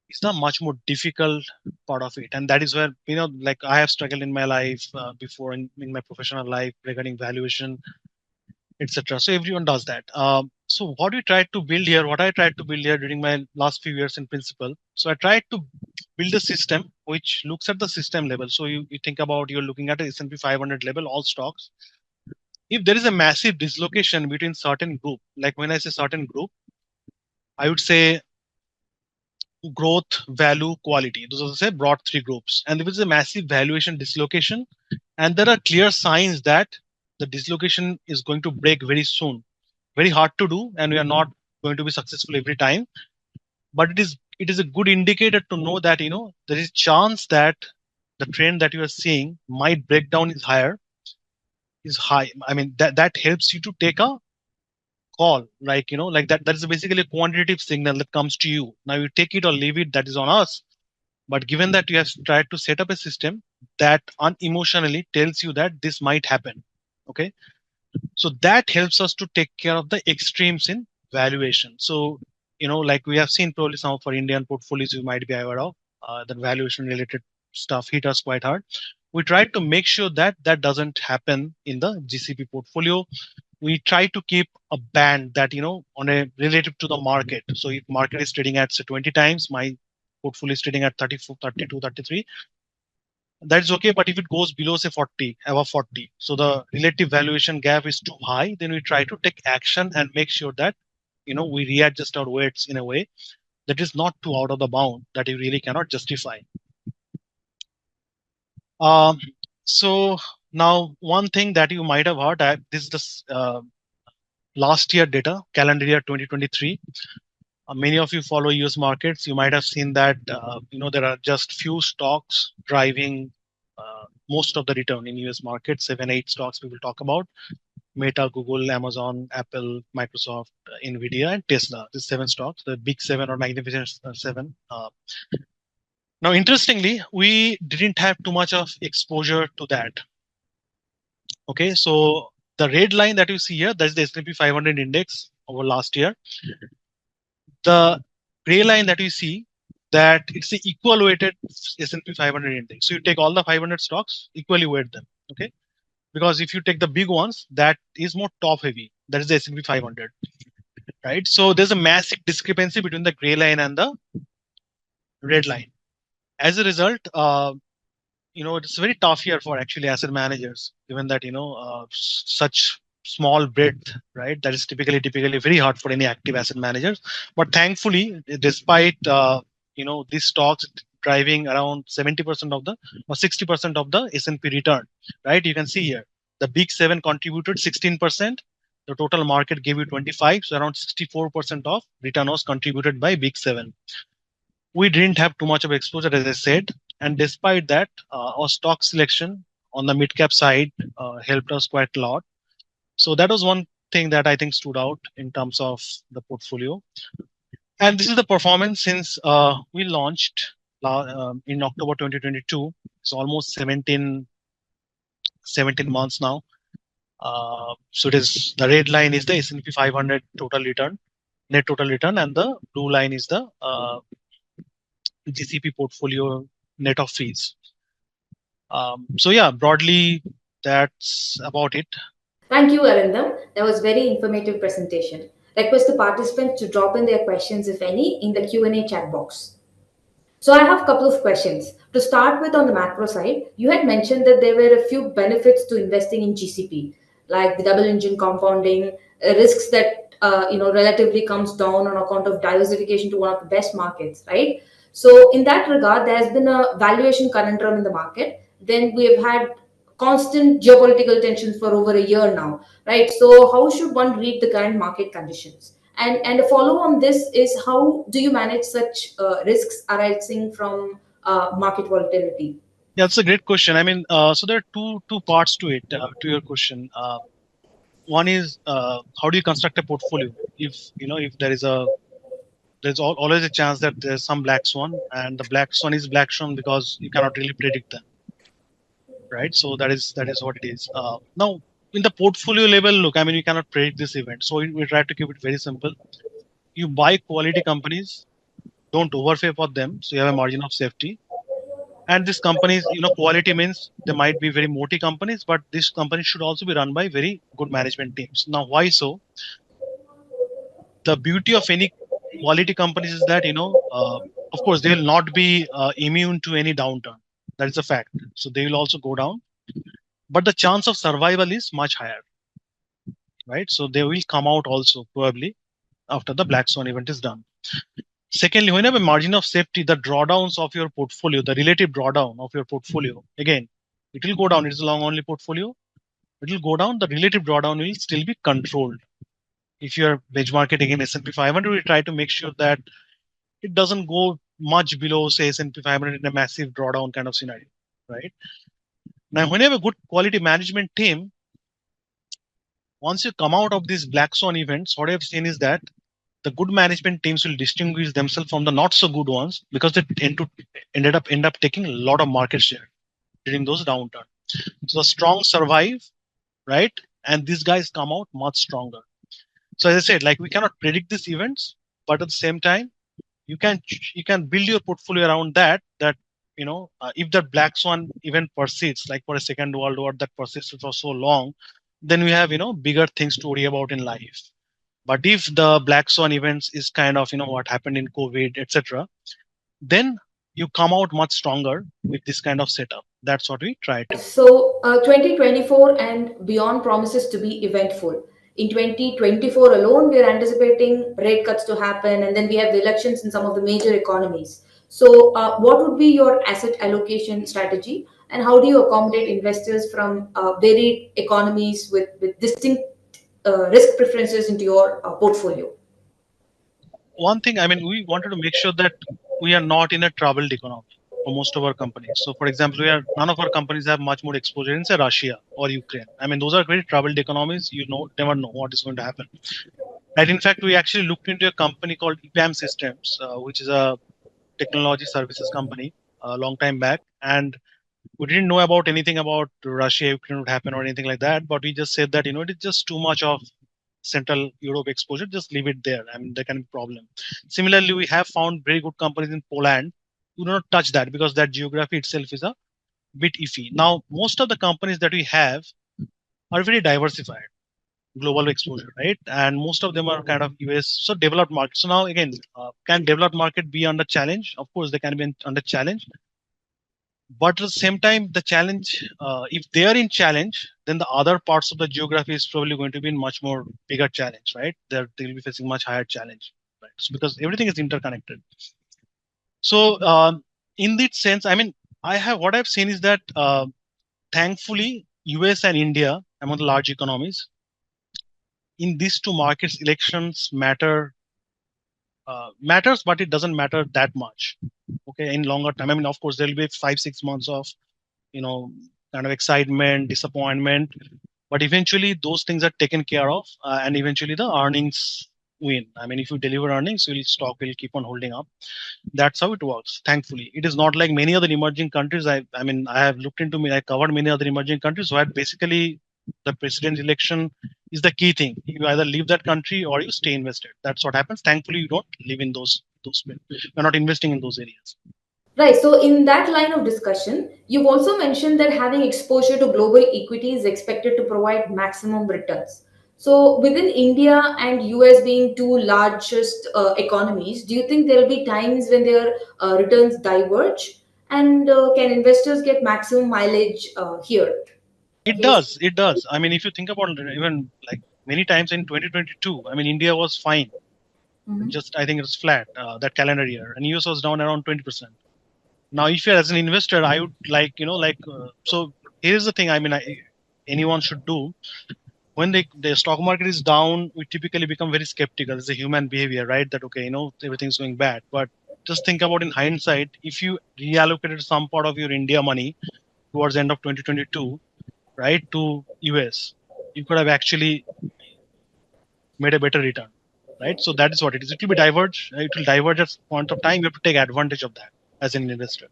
is the much more difficult part of it, and that is where like I have struggled in my life before in my professional life regarding valuation, etc. So everyone does that. So what I tried to build here during my last few years in principle, so I tried to build a system which looks at the system level. So you think about, you're looking at a S&P 500 level, all stocks. If there is a massive dislocation between certain group, like when I say certain group, I would say growth, value, quality. Those are the say broad three groups. And there is a massive valuation dislocation, and there are clear signs that the dislocation is going to break very soon. Very hard to do, and we are not going to be successful every time. But it is a good indicator to know that there is chance that the trend that you are seeing might break down is high. I mean that helps you to take a call, like like that is basically a quantitative signal that comes to you. Now you take it or leave it, that is on us. But given that you have tried to set up a system that unemotionally tells you that this might happen, okay, so that helps us to take care of the extremes in valuation. So like we have seen probably some of our Indian portfolios you might be aware of, the valuation related stuff hit us quite hard. We tried to make sure that that doesn't happen in the GCP portfolio. we try to keep a band that, on a relative to the market. So if market is trading at say 20 times, my portfolio is trading at 34, 32, 33, that's okay. But if it goes below say 40, above 40, so the relative valuation gap is too high, then we try to take action and make sure that, we readjust our weights in a way that is not too out of the bound that you really cannot justify. Um, so now one thing that you might have heard, this is the last year data, calendar year 2023. Many of you follow US markets. You might have seen that there are just few stocks driving most of the return in US markets. 7, 8 stocks we will talk about: Meta, Google, Amazon, Apple, Microsoft, Nvidia, and Tesla. These 7 stocks, the big seven or magnificent seven. Now, interestingly, we didn't have too much of exposure to that. Okay, so the red line that you see here, that's the S&P 500 index over last year. The gray line that you see, that it's the equal weighted S&P 500 index. So you take all the 500 stocks, equally weight them. Okay, because if you take the big ones, that is more top heavy. That is the S&P 500, right? So there's a massive discrepancy between the gray line and the red line. As a result, it's a very tough year for actually asset managers, given that such small breadth, right? That is typically very hard for any active asset managers. But thankfully, despite these stocks driving around 70% of the or 60% of the S&P return, right? You can see here the big seven contributed 16%. The total market gave you 25, so around 64% of return was contributed by big seven. We didn't have too much of exposure, as I said, and despite that, our stock selection on the mid cap side helped us quite a lot. So that was one thing that I think stood out in terms of the portfolio. And this is the performance since we launched in October 2022. It's almost 17 months now. So it is the red line is the S&P 500 total return, net total return, and the blue line is the GCP portfolio net of fees. So yeah, broadly, that's about it. Thank you, Arindam. That was very informative presentation. Request the participants to drop in their questions, if any, in the Q&A chat box. So I have a couple of questions. To start with, on the macro side, you had mentioned that there were a few benefits to investing in GCP, like the double engine compounding, risks that relatively comes down on account of diversification to one of the best markets, right? So in that regard, there has been a valuation conundrum in the market. Then we have had constant geopolitical tensions for over a year now, right? So how should one read the current market conditions? And a follow on this is, how do you manage such risks arising from market volatility? Yeah, that's a great question. I mean, so there are two parts to it, to your question. One is how do you construct a portfolio? If always a chance that there's some black swan, and the black swan is black swan because you cannot really predict them, right? So that is what it is. Now, in the portfolio level, look, I mean, you cannot predict this event, so we try to keep it very simple. You buy quality companies, don't overpay for them, so you have a margin of safety. And these companies, quality means they might be very multi companies, but these companies should also be run by very good management teams. Now, why so? The beauty of any quality companies is that, of course, they will not be immune to any downturn. That is a fact. So they will also go down, but the chance of survival is much higher, right? So they will come out also probably after the black swan event is done. Secondly, when you have a margin of safety, the drawdowns of your portfolio, the relative drawdown of your portfolio, again, it will go down. It's a long only portfolio. It will go down. The relative drawdown will still be controlled. If you're benchmarking again S&P 500, we try to make sure that it doesn't go much below, say, S&P 500 in a massive drawdown kind of scenario, right? Now, when you have a good quality management team, once you come out of these black swan events, what I've seen is that the good management teams will distinguish themselves from the not so good ones because they end up taking a lot of market share during those downturns. So strong survive, right? And these guys come out much stronger. So as I said, like we cannot predict these events, but at the same time, you can you can build your portfolio around that. If that black swan event persists, like for a second world war that persists for so long, then we have bigger things to worry about in life. But if the black swan events is kind of what happened in COVID, etc., then you come out much stronger with this kind of setup. That's what we try to do. So, 2024 and beyond promises to be eventful. In 2024 alone, we are anticipating rate cuts to happen, and then we have the elections in some of the major economies. So, what would be your asset allocation strategy, and how do you accommodate investors from varied economies with distinct risk preferences into your portfolio? One thing, we wanted to make sure that we are not in a troubled economy for most of our companies. So, for example, we are none of our companies have much more exposure in say Russia or Ukraine. Those are very troubled economies. Never know what is going to happen. And in fact, we actually looked into a company called EPAM Systems, which is a technology services company a long time back, and we didn't know about anything about Russia, Ukraine would happen or anything like that. But we just said that it is just too much of Central Europe exposure. Just leave it there. There can be problem. Similarly, we have found very good companies in Poland. Do not touch that because that geography itself is a bit iffy. Now, most of the companies that we have are very diversified global exposure, right? And most of them are kind of US, so developed markets. So now again, can developed market be under challenge? Of course, they can be under challenge, but at the same time, the challenge, if they are in challenge, then the other parts of the geography is probably going to be in much more bigger challenge, right? They'll be facing much higher challenge, right? So because everything is interconnected. So in that sense, I have what I've seen is that thankfully, US and India among the large economies in these two markets, elections matters, but it doesn't matter that much. Okay, in longer time, of course, there will be 5 6 months of you know kind of excitement, disappointment, but eventually those things are taken care of, and eventually the earnings win. If you deliver earnings, will stock will keep on holding up. That's how it works. Thankfully, it is not like many other emerging countries. I have looked into me. I covered many other emerging countries where basically the president election is the key thing. You either leave that country or you stay invested. That's what happens. Thankfully, you don't live in those. You're not investing in those areas. Right. So, in that line of discussion, you've also mentioned that having exposure to global equity is expected to provide maximum returns. So, within India and US being two largest economies, do you think there will be times when their returns diverge? And can investors get maximum mileage here? It does. It does. If you think about it, even like many times in 2022, India was fine. Mhm. Just I think it was flat that calendar year, and US was down around 20%. Now, if you're as an investor, I would so here's the thing. Anyone should do when the stock market is down, we typically become very skeptical. It's a human behavior, right? That okay, everything's going bad. But just think about in hindsight, if you reallocated some part of your India money towards the end of 2022, right, to US, you could have actually made a better return, right? So that is what it is. It will be diverge. It will diverge at point of time. You have to take advantage of that as an investor.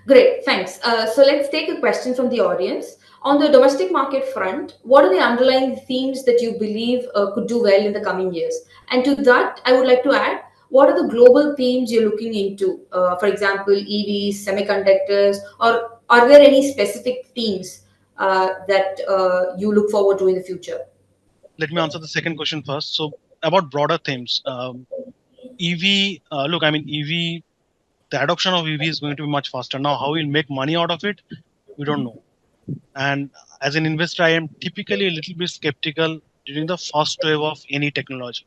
Great, thanks. So let's take a question from the audience. On the domestic market front, what are the underlying themes that you believe could do well in the coming years? And to that, I would like to add, what are the global themes you're looking into? For example, EVs, semiconductors, or are there any specific themes that you look forward to in the future? Let me answer the second question first. So about broader themes, EV. Look, EV. The adoption of EV is going to be much faster. Now, how we'll make money out of it, we don't know. And as an investor, I am typically a little bit skeptical during the first wave of any technology.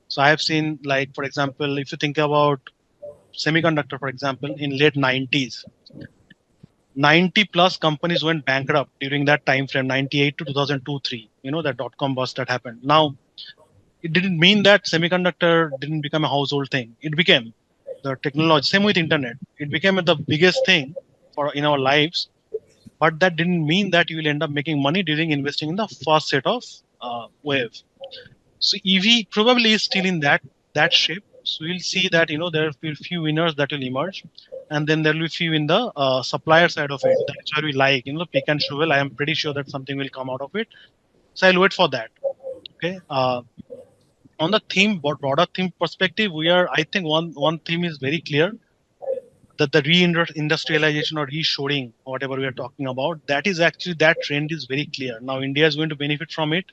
So I have seen, like, for example, if you think about semiconductor, for example, in late 90s, 90 plus companies went bankrupt during that time frame, 98 to 2002, 3, that dot-com bust that happened. Now, it didn't mean that semiconductor didn't become a household thing. It became the technology. Same with internet. It became the biggest thing for in our lives, but that didn't mean that you will end up making money during investing in the first set of wave. So EV probably is still in that shape. So we'll see that there will be few winners that will emerge, and then there will be few in the supplier side of it. That's where we like pick and shovel. I am pretty sure that something will come out of it. So I'll wait for that. Okay. On the theme, broader theme perspective, I think one theme is very clear that the reindustrialization or reshoring or whatever we are talking about, that is actually that trend is very clear. Now India is going to benefit from it.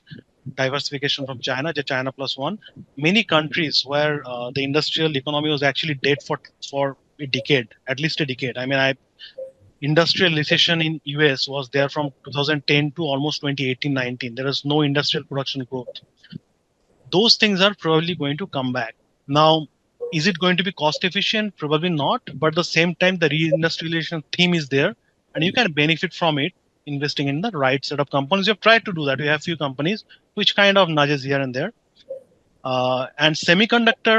Diversification from China, the China plus one. Many countries where the industrial economy was actually dead for a decade, at least a decade. I mean, industrial recession in US was there from 2010 to almost 2018-19. There is no industrial production growth. Those things are probably going to come back. Now, is it going to be cost efficient? Probably not. But at the same time, the reindustrialization theme is there, and you can benefit from it investing in the right set of companies. You have tried to do that. We have few companies which kind of nudges here and there. And semiconductor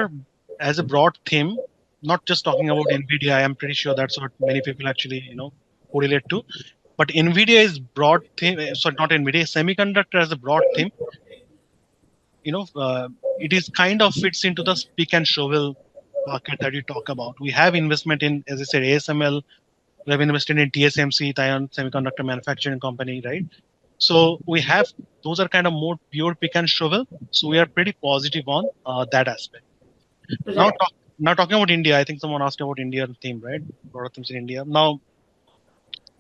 as a broad theme, not just talking about NVIDIA. I am pretty sure that's what many people actually correlate to. But NVIDIA is broad theme. Sorry, not NVIDIA. Semiconductor as a broad theme, it is kind of fits into the pick and shovel market that you talk about. We have investment in, as I said, ASML. We have invested in TSMC, Taiwan Semiconductor Manufacturing Company, right? So we have those are kind of more pure pick and shovel. So we are pretty positive on that aspect. Now, Right. now talking about India, I think someone asked about India theme, right? A lot of themes in India. Now,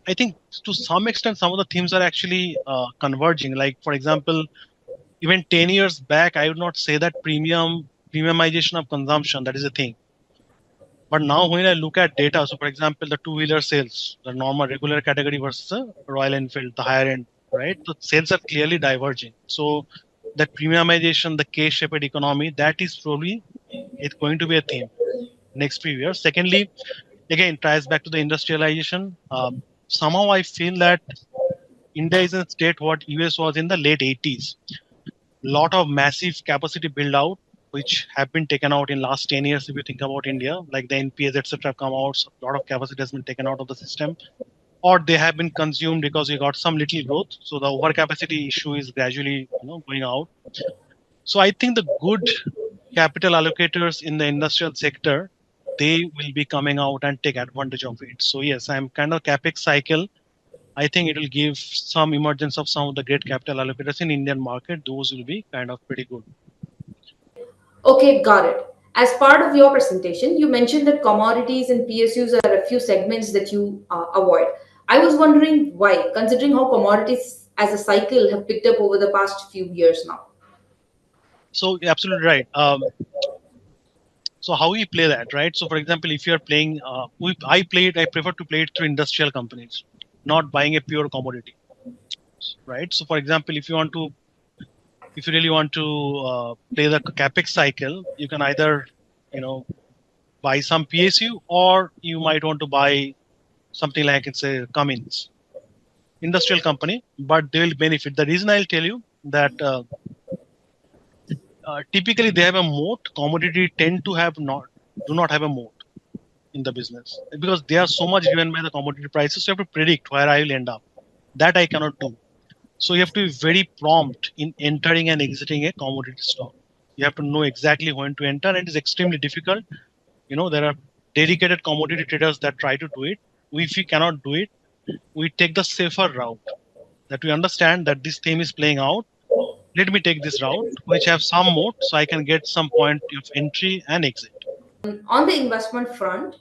I think to some extent, some of the themes are actually converging. Like, for example, even 10 years back, I would not say that premiumization of consumption, that is a thing. But now when I look at data, so for example, the two-wheeler sales, the normal regular category versus the Royal Enfield, the higher end, right? The sales are clearly diverging. So that premiumization, the K-shaped economy, that is probably it's going to be a theme next few years. Secondly, again, ties back to the industrialization. Somehow I feel that India is a state what US was in the late 80s. Lot of massive capacity build out which have been taken out in last 10 years. If you think about India, like the NPAs etc have come out, so a lot of capacity has been taken out of the system, or they have been consumed because we got some little growth, so the overcapacity issue is gradually going out. So I think the good capital allocators in the industrial sector, they will be coming out and take advantage of it. So yes, I'm kind of capex cycle. I think it will give some emergence of some of the great capital allocators in Indian market. Those will be kind of pretty good. Okay, got it. As part of your presentation, you mentioned that commodities and PSUs are a few segments that you avoid. I was wondering why, considering how commodities as a cycle have picked up over the past few years now. So you're absolutely right. So how we play that, right? So for example, if you are playing, I prefer to play it through industrial companies, not buying a pure commodity, right? So for example, if you really want to play the capex cycle, you can either, you know, buy some PSU, or you might want to buy something like it's a Cummins industrial company, but they will benefit. The reason I'll tell you that typically they have a moat. Commodity tend to have not do not have a moat in the business because they are so much driven by the commodity prices. You have to predict where I will end up. That I cannot do. So you have to be very prompt in entering and exiting a commodity stock. You have to know exactly when to enter, and it is extremely difficult. There are dedicated commodity traders that try to do it. If we cannot do it, we take the safer route. That we understand that this theme is playing out. Let me take this route, which have some moat, so I can get some point of entry and exit. On the investment front,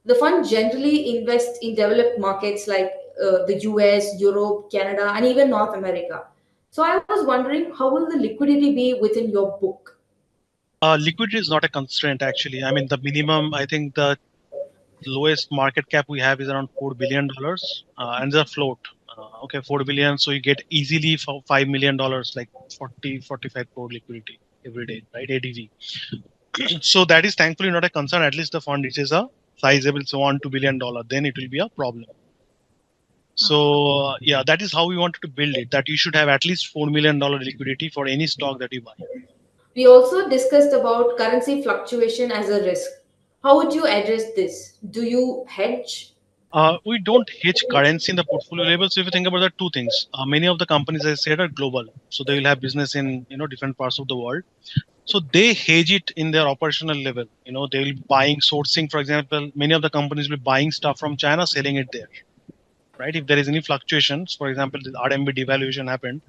the fund generally invests in developed markets like the US, Europe, Canada, and even North America. So I was wondering, how will the liquidity be within your book? Liquidity is not a constraint, actually. I mean, the minimum, I think the lowest market cap we have is around $4 billion, and the float. Okay, 4 billion. So you get easily for $5 million, like 45 crore liquidity every day, right? ADV. So that is thankfully not a concern. At least the fund reaches a sizable, so $1 to $2 billion, then it will be a problem. So yeah, that is how we wanted to build it. That you should have at least $4 million liquidity for any stock that you buy. We also discussed about currency fluctuation as a risk. How would you address this? Do you hedge? We don't hedge currency in the portfolio level. So if you think about the two things, many of the companies I said are global, so they will have business in different parts of the world. So they hedge it in their operational level. They will be buying, sourcing. For example, many of the companies will be buying stuff from China, selling it there, right? If there is any fluctuations, for example, the RMB devaluation happened,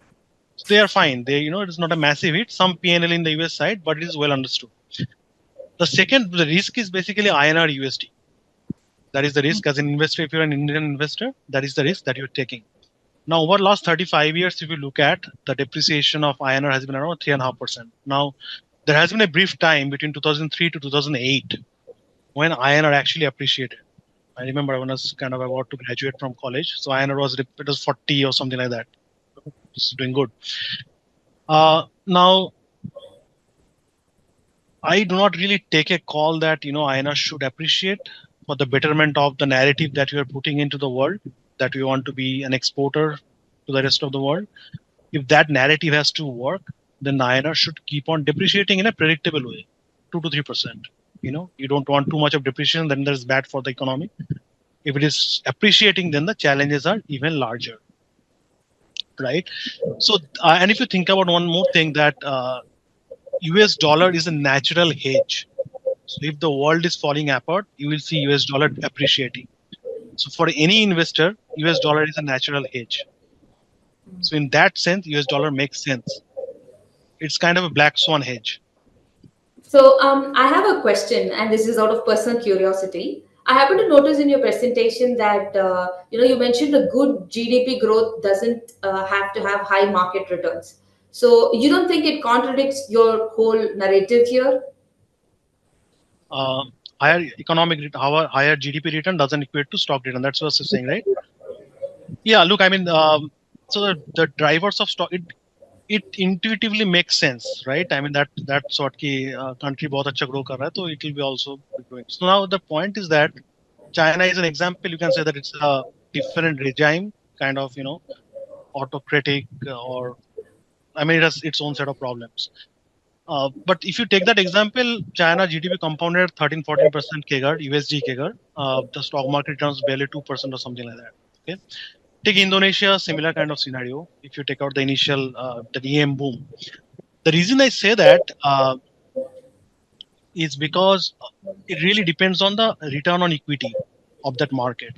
so they are fine. It is not a massive hit. Some PNL in the US side, but it is well understood. The second, the risk is basically INR USD. That is the risk as an investor. If you're an Indian investor, that is the risk that you're taking. Now, over the last 35 years, if you look at the depreciation of INR has been around 3.5%. Now, there has been a brief time between 2003 to 2008 when INR actually appreciated. I remember when I was kind of about to graduate from college, so INR was it was 40 or something like that. It's doing good. Now, I do not really take a call that INR should appreciate for the betterment of the narrative that you are putting into the world, that we want to be an exporter to the rest of the world. If that narrative has to work, then the INR should keep on depreciating in a predictable way, 2 to 3%. You don't want too much of depreciation, then that's bad for the economy. If it is appreciating, then the challenges are even larger, right? So, and if you think about one more thing, that US dollar is a natural hedge. So if the world is falling apart, you will see US dollar appreciating. So for any investor, US dollar is a natural hedge. So in that sense, US dollar makes sense. It's kind of a black swan hedge. So, I have a question, and this is out of personal curiosity. I happen to notice in your presentation that you mentioned a good GDP growth doesn't have to have high market returns. So, you don't think it contradicts your whole narrative here? Uh, higher GDP return doesn't equate to stock return. That's what you're saying, right? Yeah. Look, I mean, so the drivers of stock, it intuitively makes sense, right? I mean that's what ki country बहुत अच्छा grow कर रहा है, so it will be also growing. So now the point is that China is an example. You can say that it's a different regime, kind of autocratic, or I mean it has its own set of problems. But if you take that example, China GDP compounded 13-14% CAGR, USD CAGR. The stock market returns barely 2% or something like that. Okay. Take Indonesia, similar kind of scenario. If you take out the initial the EM boom, the reason I say that is because it really depends on the return on equity of that market,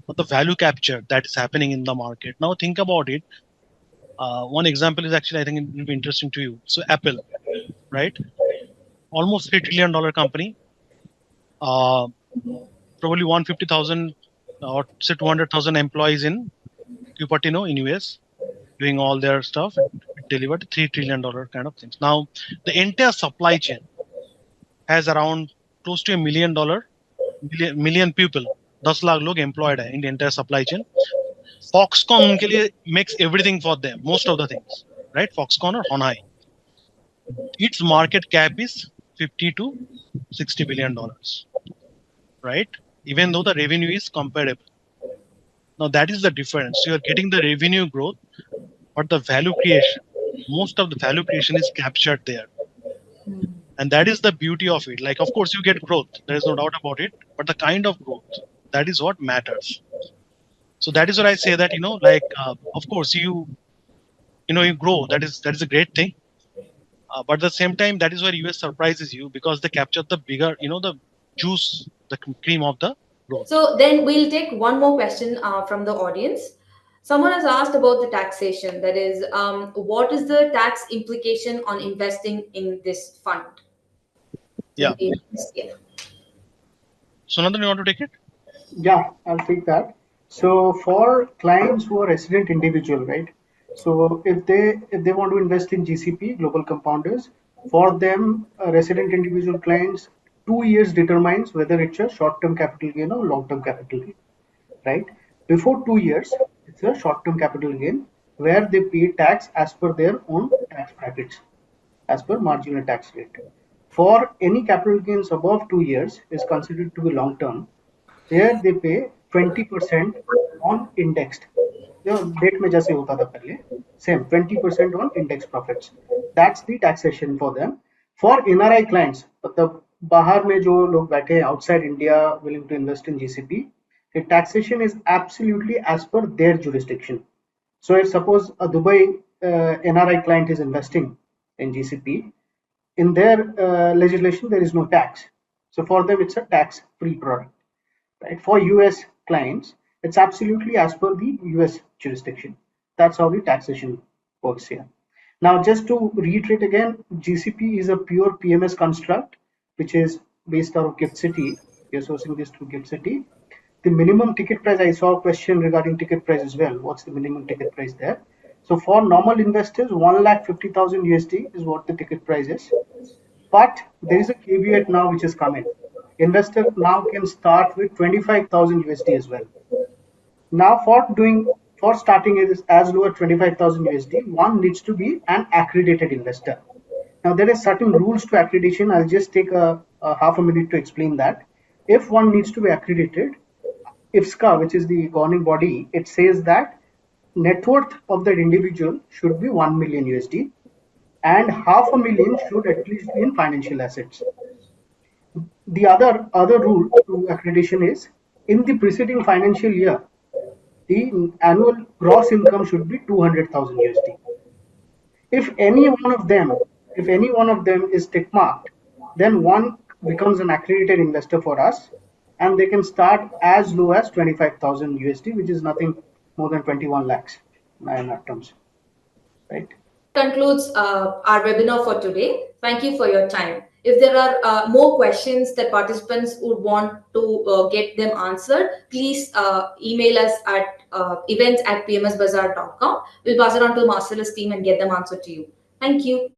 or the value capture that is happening in the market. Now think about it. One example is actually, I think it will be interesting to you. So Apple, right? Almost $3 trillion company, uh, probably 150,000 or say 200,000 employees in Cupertino in US, doing all their stuff, delivered $3 trillion kind of things. Now the entire supply chain has around close to $1 million people, 10 lakh लोग employed है in the entire supply chain. Foxconn उनके लिए makes everything for them, most of the things, right? Foxconn or Honai, its market cap is 50 to 60 billion dollars, right? Even though the revenue is comparable. Now that is the difference. You are getting the revenue growth, but the value creation, most of the value creation is captured there. And that is the beauty of it. Like, of course, you get growth. There is no doubt about it. But the kind of growth, that is what matters. So that is what I say that, like, of course, you grow. That is a great thing. But at the same time, that is where US surprises you, because they capture the bigger, the juice, the cream of the growth. So then we'll take one more question from the audience. Someone has asked about the taxation. That is, what is the tax implication on investing in this fund? Yeah. Yeah. So, Nandan, you want to take it? Yeah, I'll take that. So for clients who are resident individual, right? So if they want to invest in GCP, global compounders, for them, resident individual clients, 2 years determines whether it's a short-term capital gain or long-term capital gain, right? Before 2 years, it's a short-term capital gain where they pay tax as per their own tax brackets, as per marginal tax rate. For any capital gains above 2 years is considered to be long-term. There they pay 20% on indexed. जो date में जैसे होता था पहले same 20% on index profits. That's the taxation for them. For NRI clients, मतलब बाहर में जो लोग बैठे हैं outside India willing to invest in GCP, the taxation is absolutely as per their jurisdiction. So if suppose a Dubai NRI client is investing in GCP, in their legislation there is no tax. So for them it's a tax-free product. Right? For US clients, it's absolutely as per the US jurisdiction. That's how the taxation works here. Now, just to reiterate again, GCP is a pure PMS construct, which is based out of Gift City. We're sourcing this through Gift City. the minimum ticket price, I saw a question regarding ticket price as well. What's the minimum ticket price there? So for normal investors, 1,50,000 USD is what the ticket price is. But there is a caveat now which has come in. Investor now can start with 25,000 USD as well. Now for starting it is as low as 25,000 USD, one needs to be an accredited investor. Now there are certain rules to accreditation. I'll just take a half a minute to explain that. If one needs to be accredited, IFSCA, which is the governing body, it says that net worth of that individual should be 1 million USD and half a million should at least be in financial assets. The other rule to accreditation is in the preceding financial year, the annual gross income should be 200,000 USD. If any one of them, if any one of them is tick marked, then one becomes an accredited investor for us, and they can start as low as 25,000 USD, which is nothing more than 21 lakhs in our terms, right? Concludes our webinar for today. Thank you for your time. If there are more questions that participants would want to get them answered, please email us at events@pmsbazaar.com. We'll pass it on to the Marcellus team and get them answered to you. Thank you.